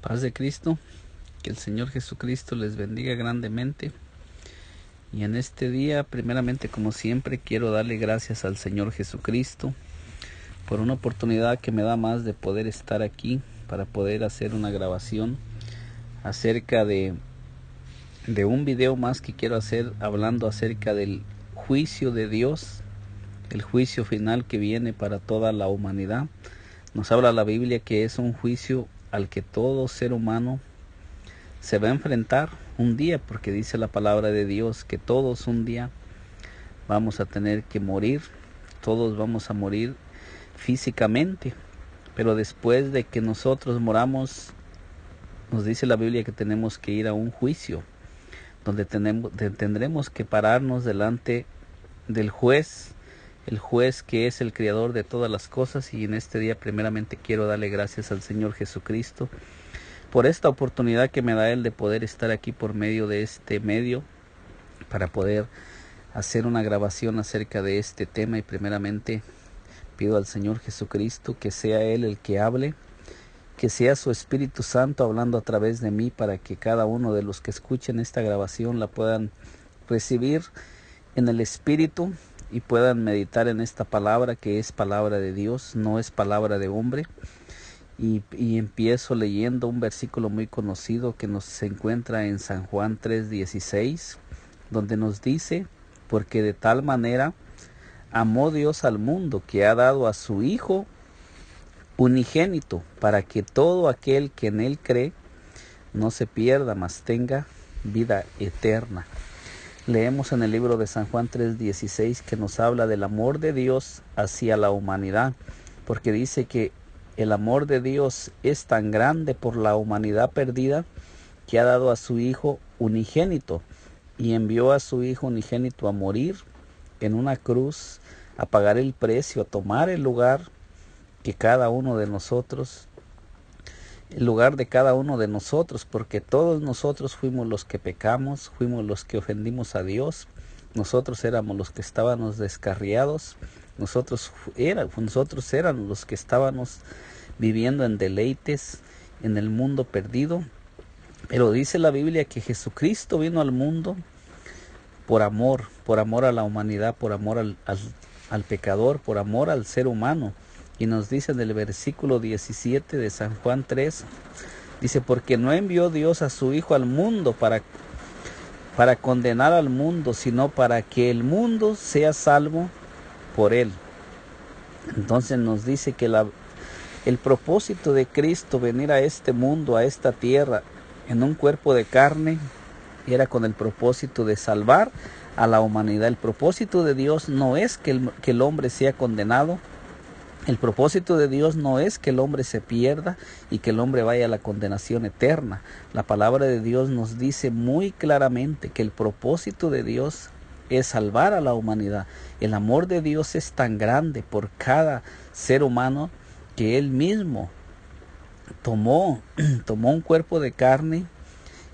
Paz de Cristo, que el Señor Jesucristo les bendiga grandemente. Y en este día, primeramente, como siempre, quiero darle gracias al Señor Jesucristo por una oportunidad que me da más de poder estar aquí para poder hacer una grabación acerca de un video más que quiero hacer, hablando acerca del juicio de Dios, el juicio final que viene para toda la humanidad. Nos habla la Biblia que es un juicio al que todo ser humano se va a enfrentar un día, porque dice la palabra de Dios que todos un día vamos a tener que morir, todos vamos a morir físicamente, pero después de que nosotros moramos, nos dice la Biblia que tenemos que ir a un juicio, donde tendremos que pararnos delante del juez, el juez que es el creador de todas las cosas. Y en este día primeramente quiero darle gracias al Señor Jesucristo por esta oportunidad que me da Él de poder estar aquí por medio de este medio para poder hacer una grabación acerca de este tema. Y primeramente pido al Señor Jesucristo que sea Él el que hable, que sea su Espíritu Santo hablando a través de mí, para que cada uno de los que escuchen esta grabación la puedan recibir en el Espíritu y puedan meditar en esta palabra, que es palabra de Dios, no es palabra de hombre. Y empiezo leyendo un versículo muy conocido que se encuentra en San Juan 3:16, donde nos dice: porque de tal manera amó Dios al mundo, que ha dado a su Hijo unigénito, para que todo aquel que en Él cree no se pierda, mas tenga vida eterna. Leemos en el libro de San Juan 3:16 que nos habla del amor de Dios hacia la humanidad, porque dice que el amor de Dios es tan grande por la humanidad perdida, que ha dado a su Hijo unigénito, y envió a su Hijo unigénito a morir en una cruz, a pagar el precio, a tomar el lugar que cada uno de nosotros, el lugar de cada uno de nosotros, porque todos nosotros fuimos los que pecamos, fuimos los que ofendimos a Dios, nosotros éramos los que estábamos descarriados, nosotros éramos los que estábamos viviendo en deleites en el mundo perdido. Pero dice la Biblia que Jesucristo vino al mundo por amor a la humanidad, por amor al pecador, por amor al ser humano. Y nos dice en el versículo 17 de San Juan 3, dice: porque no envió Dios a su Hijo al mundo para condenar al mundo, sino para que el mundo sea salvo por él. Entonces nos dice que el propósito de Cristo venir a este mundo, a esta tierra, en un cuerpo de carne, era con el propósito de salvar a la humanidad. El propósito de Dios no es que el hombre sea condenado. El propósito de Dios no es que el hombre se pierda y que el hombre vaya a la condenación eterna. La palabra de Dios nos dice muy claramente que el propósito de Dios es salvar a la humanidad. El amor de Dios es tan grande por cada ser humano que Él mismo tomó un cuerpo de carne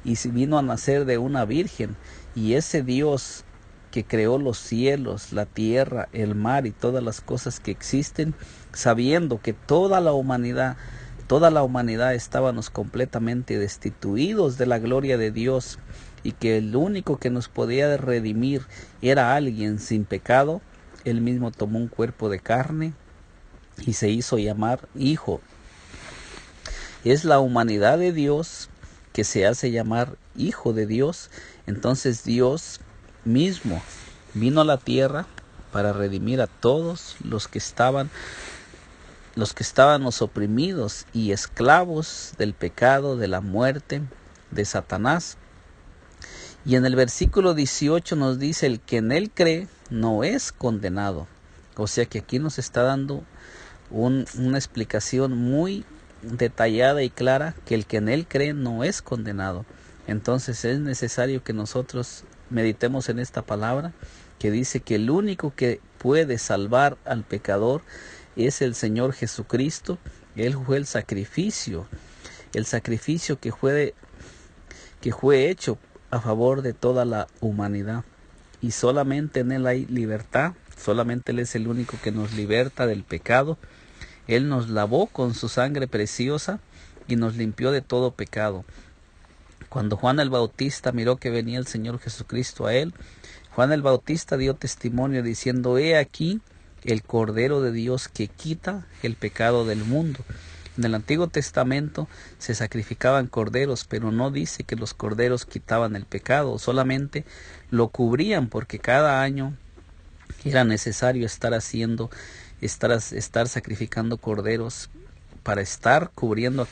y vino a nacer de una virgen. Y ese Dios que creó los cielos, la tierra, el mar y todas las cosas que existen, sabiendo que toda la humanidad estábamos completamente destituidos de la gloria de Dios, y que el único que nos podía redimir era alguien sin pecado, Él mismo tomó un cuerpo de carne y se hizo llamar Hijo. Es la humanidad de Dios que se hace llamar Hijo de Dios. Entonces Dios mismo vino a la tierra para redimir a todos los que estábamos oprimidos y esclavos del pecado, de la muerte, de Satanás. Y en el versículo 18 nos dice: el que en Él cree no es condenado. O sea que aquí nos está dando una explicación muy detallada y clara, que el que en Él cree no es condenado. Entonces es necesario que nosotros meditemos en esta palabra, que dice que el único que puede salvar al pecador es el Señor Jesucristo. Él fue el sacrificio que fue hecho a favor de toda la humanidad, y solamente en Él hay libertad, solamente Él es el único que nos liberta del pecado. Él nos lavó con su sangre preciosa y nos limpió de todo pecado. Cuando Juan el Bautista miró que venía el Señor Jesucristo a él, Juan el Bautista dio testimonio diciendo: he aquí el Cordero de Dios que quita el pecado del mundo. En el Antiguo Testamento se sacrificaban corderos, pero no dice que los corderos quitaban el pecado, solamente lo cubrían, porque cada año era necesario estar sacrificando corderos para estar cubriendo.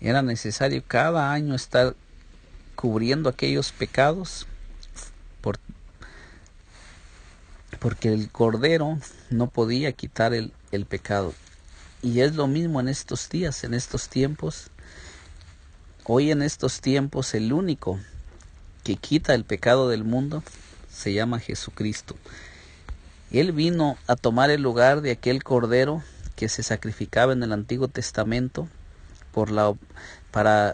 Era necesario cada año estar cubriendo aquellos pecados, porque el cordero no podía quitar el pecado. Y es lo mismo en estos días, en estos tiempos. Hoy en estos tiempos el único que quita el pecado del mundo se llama Jesucristo. Él vino a tomar el lugar de aquel cordero que se sacrificaba en el Antiguo Testamento para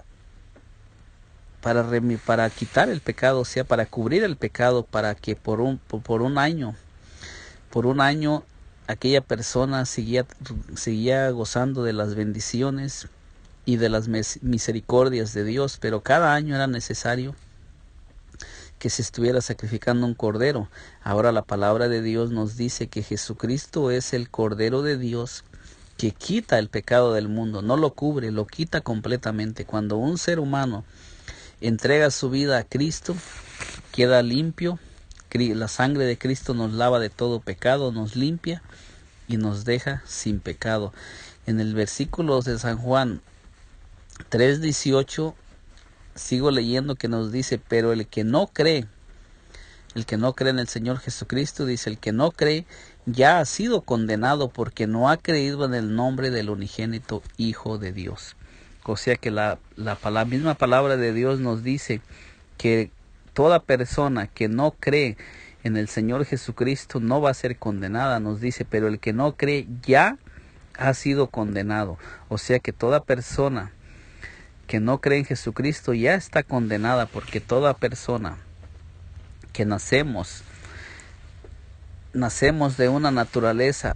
quitar el pecado, o sea, para cubrir el pecado, para que por un año aquella persona seguía gozando de las bendiciones y de las misericordias de Dios, pero cada año era necesario que se estuviera sacrificando un cordero. Ahora la palabra de Dios nos dice que Jesucristo es el Cordero de Dios que quita el pecado del mundo, no lo cubre, lo quita completamente. Cuando un ser humano entrega su vida a Cristo, queda limpio. La sangre de Cristo nos lava de todo pecado, nos limpia y nos deja sin pecado. En el versículo de San Juan 3:18 sigo leyendo, que nos dice: pero el que no cree en el Señor Jesucristo, dice, el que no cree ya ha sido condenado, porque no ha creído en el nombre del unigénito Hijo de Dios. O sea que la misma palabra de Dios nos dice que toda persona que no cree en el Señor Jesucristo no va a ser condenada. Nos dice: pero el que no cree ya ha sido condenado. O sea que toda persona que no cree en Jesucristo ya está condenada, porque toda persona que nacemos de una naturaleza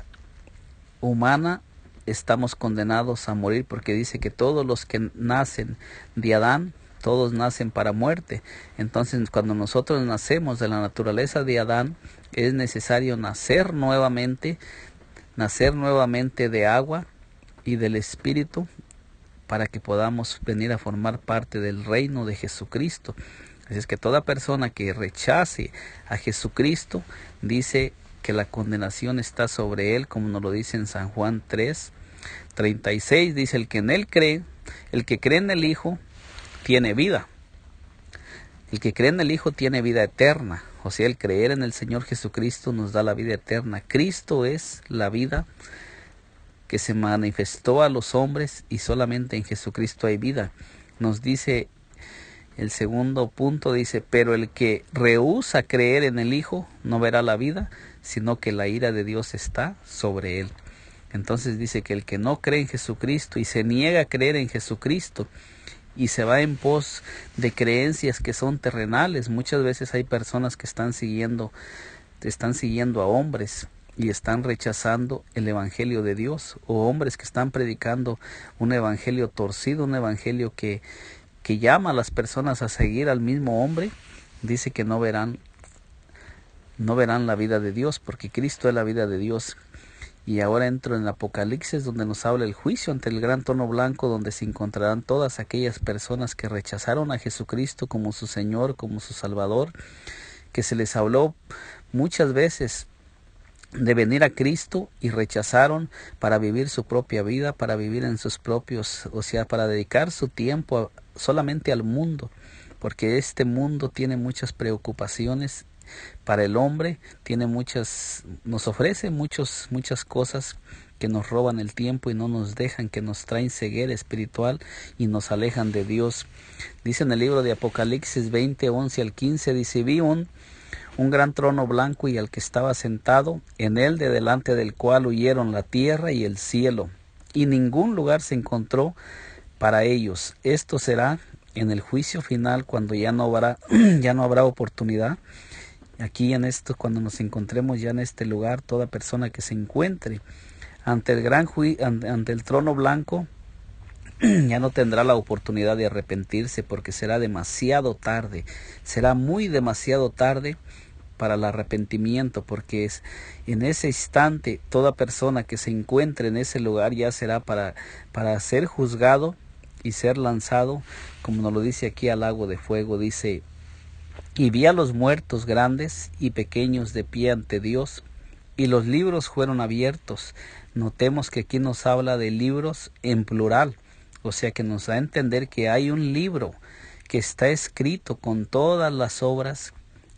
humana, estamos condenados a morir, porque dice que todos los que nacen de Adán, todos nacen para muerte. Entonces, cuando nosotros nacemos de la naturaleza de Adán, es necesario nacer nuevamente de agua y del Espíritu, para que podamos venir a formar parte del reino de Jesucristo. Así es que toda persona que rechace a Jesucristo, dice que la condenación está sobre él, como nos lo dice en San Juan 3:36, dice: el que en él cree, el que cree en el Hijo, tiene vida. El que cree en el Hijo tiene vida eterna. O sea, el creer en el Señor Jesucristo nos da la vida eterna. Cristo es la vida que se manifestó a los hombres, y solamente en Jesucristo hay vida. Nos dice el segundo punto, dice: pero el que rehúsa creer en el Hijo no verá la vida, sino que la ira de Dios está sobre él. Entonces dice que el que no cree en Jesucristo y se niega a creer en Jesucristo y se va en pos de creencias que son terrenales. Muchas veces hay personas que están siguiendo a hombres y están rechazando el evangelio de Dios, o hombres que están predicando un evangelio torcido, un evangelio que llama a las personas a seguir al mismo hombre. Dice que no verán la vida de Dios, porque Cristo es la vida de Dios. Y ahora entro en el Apocalipsis, donde nos habla el juicio ante el gran trono blanco, donde se encontrarán todas aquellas personas que rechazaron a Jesucristo como su Señor, como su Salvador, que se les habló muchas veces de venir a Cristo y rechazaron para vivir su propia vida, para vivir en sus propios, o sea, para dedicar su tiempo solamente al mundo, porque este mundo tiene muchas preocupaciones para el hombre, nos ofrece muchas cosas que nos roban el tiempo y no nos dejan, que nos traen ceguera espiritual y nos alejan de Dios. Dice en el libro de Apocalipsis 20:11-15, dice: vi un gran trono blanco y al que estaba sentado en él, de delante del cual huyeron la tierra y el cielo, y ningún lugar se encontró para ellos. Esto será en el juicio final, cuando ya no habrá oportunidad. Aquí cuando nos encontremos ya en este lugar, toda persona que se encuentre ante el trono blanco ya no tendrá la oportunidad de arrepentirse, porque será demasiado tarde, será muy demasiado tarde para el arrepentimiento, porque es en ese instante toda persona que se encuentre en ese lugar ya será para ser juzgado y ser lanzado, como nos lo dice aquí, al lago de fuego. Dice: y vi a los muertos grandes y pequeños de pie ante Dios, y los libros fueron abiertos. Notemos que aquí nos habla de libros en plural, o sea que nos da a entender que hay un libro que está escrito con todas las obras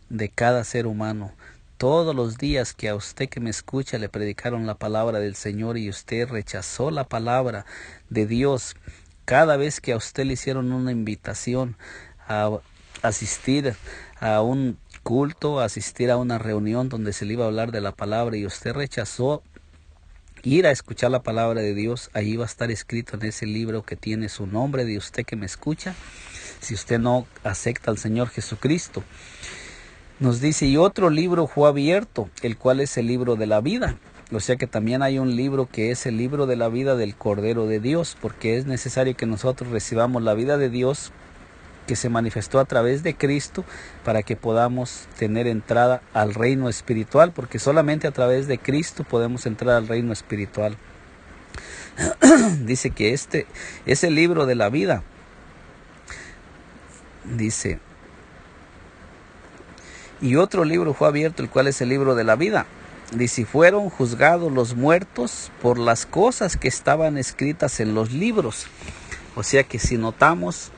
de cada ser humano. Todos los días que a usted que me escucha le predicaron la palabra del Señor y usted rechazó la palabra de Dios, cada vez que a usted le hicieron una invitación a asistir a un culto, a asistir a una reunión donde se le iba a hablar de la palabra y usted rechazó ir a escuchar la palabra de Dios, ahí va a estar escrito en ese libro que tiene su nombre de usted que me escucha, si usted no acepta al Señor Jesucristo. Nos dice: y otro libro fue abierto, el cual es el libro de la vida. O sea que también hay un libro que es el libro de la vida del Cordero de Dios, porque es necesario que nosotros recibamos la vida de Dios que se manifestó a través de Cristo para que podamos tener entrada al reino espiritual, porque solamente a través de Cristo podemos entrar al reino espiritual. Dice que este es el libro de la vida. Dice: y otro libro fue abierto, el cual es el libro de la vida. Dice: y fueron juzgados los muertos por las cosas que estaban escritas en los libros. O sea que si notamos,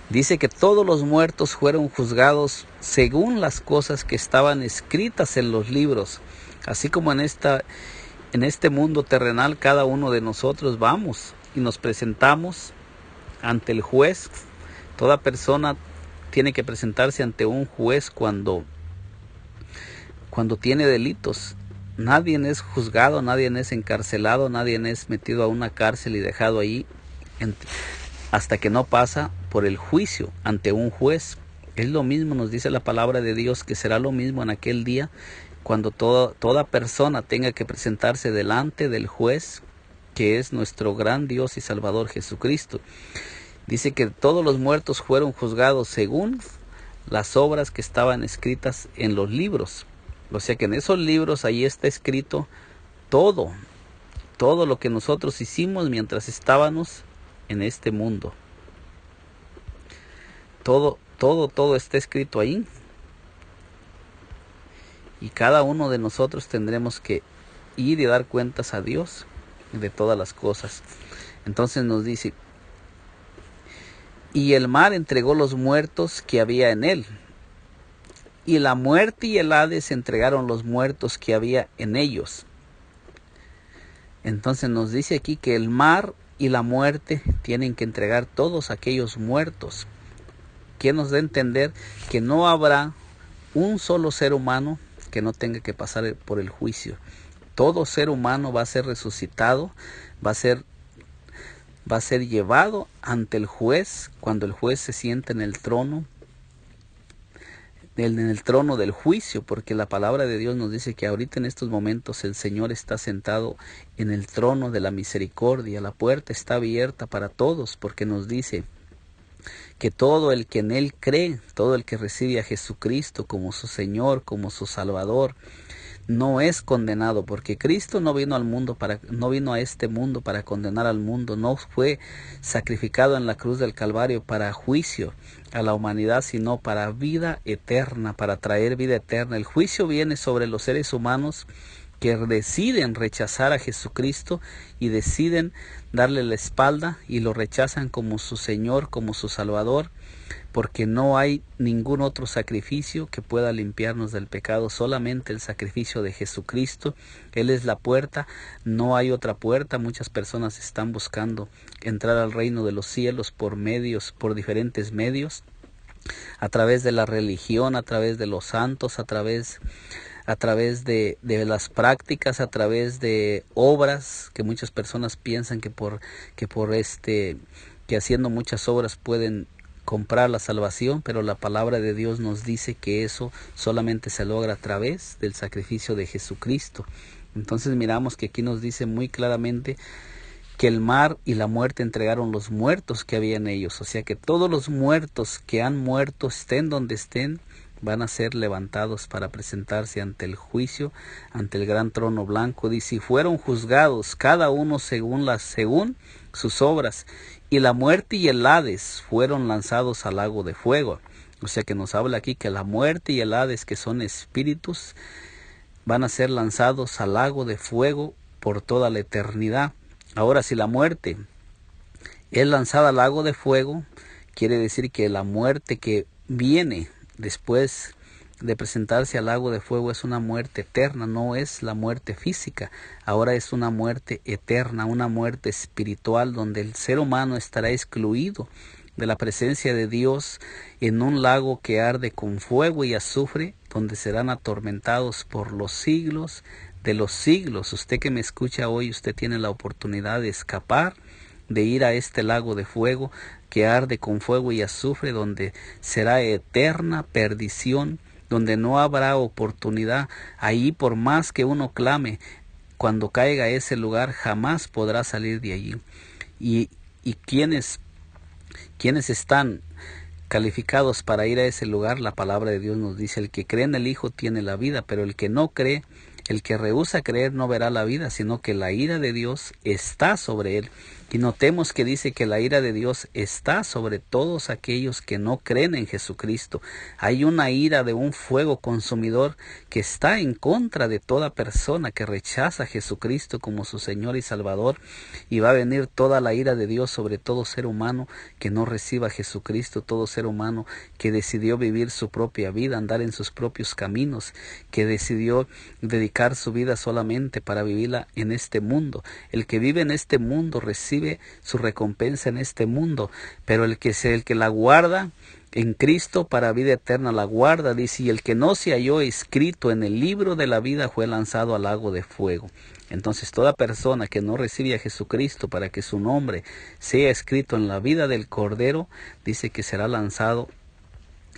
dice que todos los muertos fueron juzgados según las cosas que estaban escritas en los libros. Así como en este mundo terrenal, cada uno de nosotros vamos y nos presentamos ante el juez. Toda persona tiene que presentarse ante un juez cuando tiene delitos. Nadie es juzgado, nadie es encarcelado, nadie es metido a una cárcel y dejado ahí hasta que no pasa por el juicio ante un juez. Es lo mismo, nos dice la palabra de Dios, que será lo mismo en aquel día, cuando toda persona tenga que presentarse delante del juez, que es nuestro gran Dios y Salvador Jesucristo. Dice que todos los muertos fueron juzgados según las obras que estaban escritas en los libros. O sea que en esos libros ahí está escrito todo lo que nosotros hicimos mientras estábamos en este mundo. Todo está escrito ahí. Y cada uno de nosotros tendremos que ir y dar cuentas a Dios de todas las cosas. Entonces nos dice: y el mar entregó los muertos que había en él, y la muerte y el Hades entregaron los muertos que había en ellos. Entonces nos dice aquí que el mar y la muerte tienen que entregar todos aquellos muertos, que nos da a entender que no habrá un solo ser humano que no tenga que pasar por el juicio. Todo ser humano va a ser resucitado, va a ser llevado ante el juez, cuando el juez se sienta en el trono del juicio, porque la palabra de Dios nos dice que ahorita en estos momentos el Señor está sentado en el trono de la misericordia. La puerta está abierta para todos, porque nos dice que todo el que en Él cree, todo el que recibe a Jesucristo como su Señor, como su Salvador, no es condenado, porque Cristo no vino a este mundo para condenar al mundo, no fue sacrificado en la cruz del Calvario para juicio a la humanidad, sino para vida eterna, para traer vida eterna. El juicio viene sobre los seres humanos que deciden rechazar a Jesucristo y deciden darle la espalda y lo rechazan como su Señor, como su Salvador, porque no hay ningún otro sacrificio que pueda limpiarnos del pecado, solamente el sacrificio de Jesucristo. Él es la puerta, no hay otra puerta. Muchas personas están buscando entrar al reino de los cielos por diferentes medios, a través de la religión, a través de los santos, a través de las prácticas, a través de obras, que muchas personas piensan que haciendo muchas obras pueden comprar la salvación, pero la palabra de Dios nos dice que eso solamente se logra a través del sacrificio de Jesucristo. Entonces miramos que aquí nos dice muy claramente que el mar y la muerte entregaron los muertos que había en ellos. O sea que todos los muertos que han muerto, estén donde estén, van a ser levantados para presentarse ante el juicio, ante el gran trono blanco. Dice, y fueron juzgados cada uno según sus obras, y la muerte y el Hades fueron lanzados al lago de fuego. O sea que nos habla aquí que la muerte y el Hades, que son espíritus, van a ser lanzados al lago de fuego por toda la eternidad. Ahora, si la muerte es lanzada al lago de fuego, quiere decir que la muerte que viene después de presentarse al lago de fuego es una muerte eterna, no es la muerte física. Ahora es una muerte eterna, una muerte espiritual, donde el ser humano estará excluido de la presencia de Dios en un lago que arde con fuego y azufre, donde serán atormentados por los siglos de los siglos. Usted que me escucha hoy, usted tiene la oportunidad de escapar, de ir a este lago de fuego que arde con fuego y azufre, donde será eterna perdición, donde no habrá oportunidad. Ahí, por más que uno clame, cuando caiga a ese lugar, jamás podrá salir de allí. Y quienes están calificados para ir a ese lugar, la palabra de Dios nos dice, el que cree en el Hijo tiene la vida, pero el que no cree, el que rehúsa creer, no verá la vida, sino que la ira de Dios está sobre él. Y notemos que dice que la ira de Dios está sobre todos aquellos que no creen en Jesucristo. Hay una ira de un fuego consumidor que está en contra de toda persona que rechaza a Jesucristo como su Señor y Salvador, y va a venir toda la ira de Dios sobre todo ser humano que no reciba a Jesucristo, todo ser humano que decidió vivir su propia vida, andar en sus propios caminos, que decidió dedicar su vida solamente para vivirla en este mundo. El que vive en este mundo recibe su recompensa en este mundo, pero el que la guarda en Cristo para vida eterna la guarda, dice, y el que no se halló escrito en el libro de la vida fue lanzado al lago de fuego. Entonces toda persona que no recibe a Jesucristo para que su nombre sea escrito en la vida del Cordero, dice que será lanzado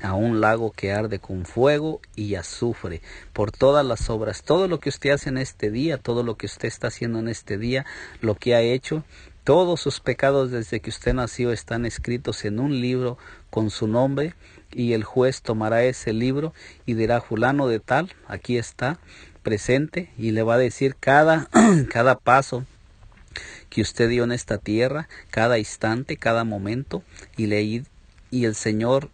a un lago que arde con fuego y azufre por todas las obras. Todo lo que usted hace en este día, todo lo que usted está haciendo en este día, lo que ha hecho, todos sus pecados desde que usted nació están escritos en un libro con su nombre, y el juez tomará ese libro y dirá, fulano de tal, aquí está presente, y le va a decir cada paso que usted dio en esta tierra, cada instante, cada momento, y el Señor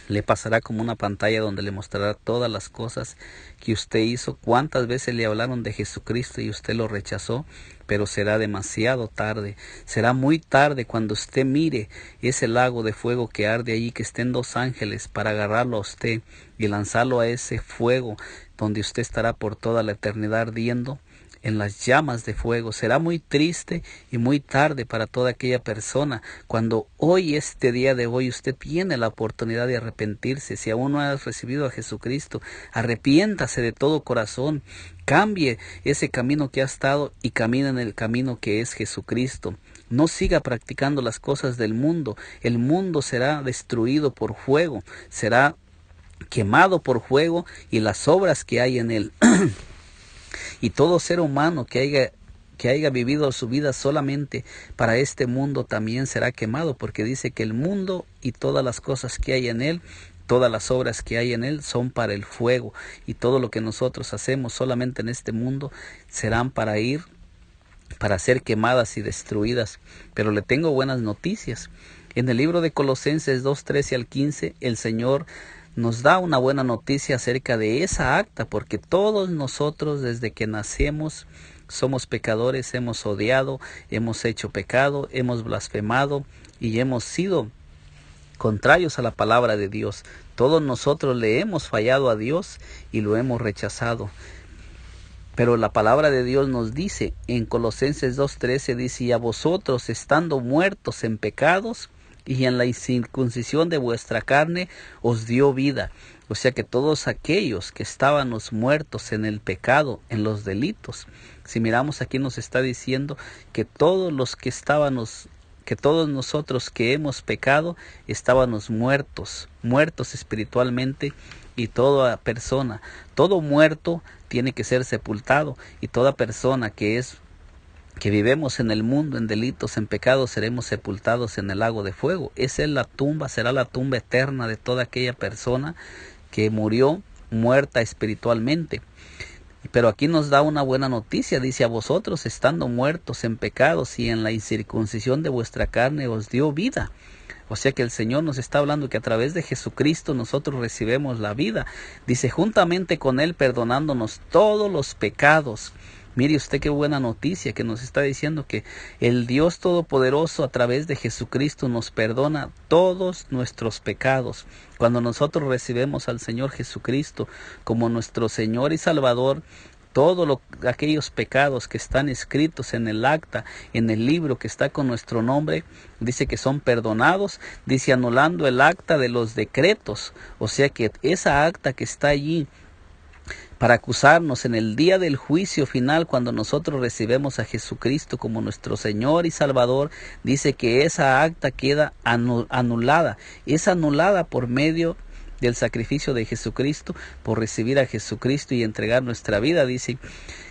le pasará como una pantalla donde le mostrará todas las cosas que usted hizo, cuántas veces le hablaron de Jesucristo y usted lo rechazó, pero será demasiado tarde, será muy tarde cuando usted mire ese lago de fuego que arde allí, que estén dos ángeles para agarrarlo a usted y lanzarlo a ese fuego donde usted estará por toda la eternidad ardiendo en las llamas de fuego. Será muy triste y muy tarde para toda aquella persona cuando hoy, este día de hoy, usted tiene la oportunidad de arrepentirse. Si aún no ha recibido a Jesucristo, arrepiéntase de todo corazón, cambie ese camino que ha estado y camine en el camino que es Jesucristo. No siga practicando las cosas del mundo. El mundo será destruido por fuego, será quemado por fuego, y las obras que hay en él. Y todo ser humano que haya vivido su vida solamente para este mundo también será quemado, porque dice que el mundo y todas las cosas que hay en él, todas las obras que hay en él son para el fuego, y todo lo que nosotros hacemos solamente en este mundo serán para ser quemadas y destruidas. Pero le tengo buenas noticias. En el libro de Colosenses 2:13 al 15, el Señor nos da una buena noticia acerca de esa acta, porque todos nosotros desde que nacemos somos pecadores, hemos odiado, hemos hecho pecado, hemos blasfemado y hemos sido contrarios a la palabra de Dios. Todos nosotros le hemos fallado a Dios y lo hemos rechazado. Pero la palabra de Dios nos dice en Colosenses 2:13, dice, y a vosotros, estando muertos en pecados y en la incircuncisión de vuestra carne, os dio vida. O sea que todos aquellos que estábamos muertos en el pecado, en los delitos, si miramos aquí nos está diciendo que todos nosotros que hemos pecado, estábamos muertos espiritualmente, y toda persona, todo muerto tiene que ser sepultado, y toda persona que es que vivemos en el mundo en delitos, en pecados, seremos sepultados en el lago de fuego. Esa es la tumba, será la tumba eterna de toda aquella persona que murió muerta espiritualmente. Pero aquí nos da una buena noticia, dice: a vosotros, estando muertos en pecados y en la incircuncisión de vuestra carne, os dio vida. O sea que el Señor nos está hablando que a través de Jesucristo nosotros recibimos la vida. Dice: juntamente con Él perdonándonos todos los pecados. Mire usted qué buena noticia que nos está diciendo que el Dios Todopoderoso a través de Jesucristo nos perdona todos nuestros pecados. Cuando nosotros recibimos al Señor Jesucristo como nuestro Señor y Salvador, todos aquellos pecados que están escritos en el acta, en el libro que está con nuestro nombre, dice que son perdonados, dice anulando el acta de los decretos. O sea que esa acta que está allí para acusarnos en el día del juicio final, cuando nosotros recibimos a Jesucristo como nuestro Señor y Salvador, dice que esa acta queda anulada. Es anulada por medio del sacrificio de Jesucristo, por recibir a Jesucristo y entregar nuestra vida. Dice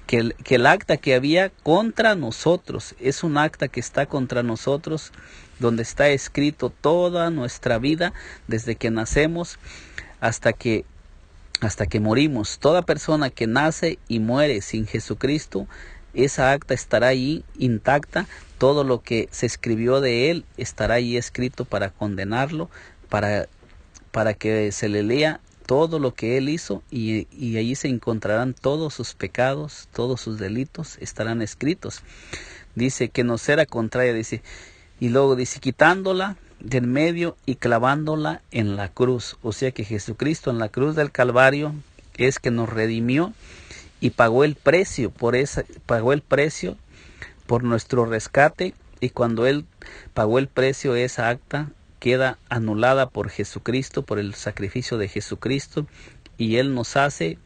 que el acta que había contra nosotros es un acta que está contra nosotros, donde está escrito toda nuestra vida, desde que nacemos hasta que morimos. Toda persona que nace y muere sin Jesucristo, esa acta estará ahí intacta. Todo lo que se escribió de él estará ahí escrito para condenarlo, para que se le lea todo lo que él hizo, y allí se encontrarán todos sus pecados, todos sus delitos estarán escritos. Dice que nos era contraria, dice, y luego dice quitándola del medio y clavándola en la cruz. O sea que Jesucristo en la cruz del Calvario es que nos redimió y pagó el precio por nuestro rescate, y cuando él pagó el precio, esa acta queda anulada por Jesucristo, por el sacrificio de Jesucristo, y él nos hace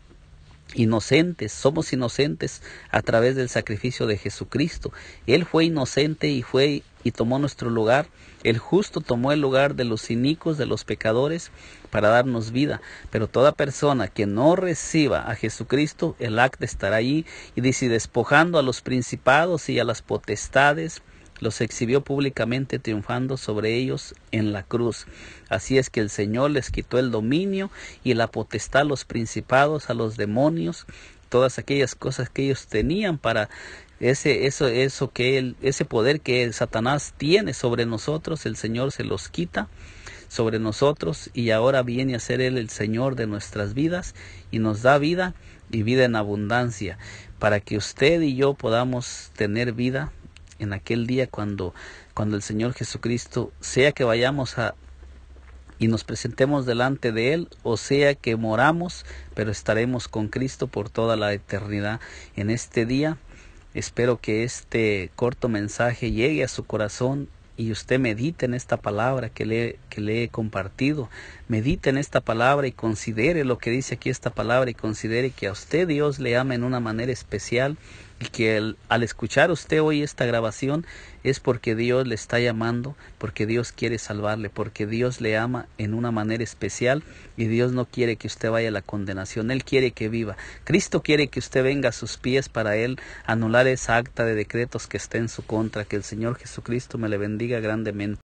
inocentes. Somos inocentes a través del sacrificio de Jesucristo. Él fue inocente y tomó nuestro lugar. El justo tomó el lugar de los inicuos, de los pecadores, para darnos vida. Pero toda persona que no reciba a Jesucristo, el acta estará allí, y dice, despojando a los principados y a las potestades, los exhibió públicamente, triunfando sobre ellos en la cruz. Así es que el Señor les quitó el dominio y la potestad a los principados, a los demonios, todas aquellas cosas que ellos tenían para ese poder que Satanás tiene sobre nosotros. El Señor se los quita sobre nosotros, y ahora viene a ser Él el Señor de nuestras vidas, y nos da vida, y vida en abundancia, para que usted y yo podamos tener vida en aquel día cuando el Señor Jesucristo, sea que vayamos y nos presentemos delante de Él, o sea que moramos, pero estaremos con Cristo por toda la eternidad. En este día, espero que este corto mensaje llegue a su corazón, y usted medite en esta palabra que le he compartido. Medite en esta palabra y considere lo que dice aquí esta palabra, y considere que a usted Dios le ama en una manera especial, y que al escuchar usted hoy esta grabación es porque Dios le está llamando, porque Dios quiere salvarle, porque Dios le ama en una manera especial, y Dios no quiere que usted vaya a la condenación. Él quiere que viva. Cristo quiere que usted venga a sus pies para Él anular esa acta de decretos que está en su contra. Que el Señor Jesucristo me le bendiga grandemente.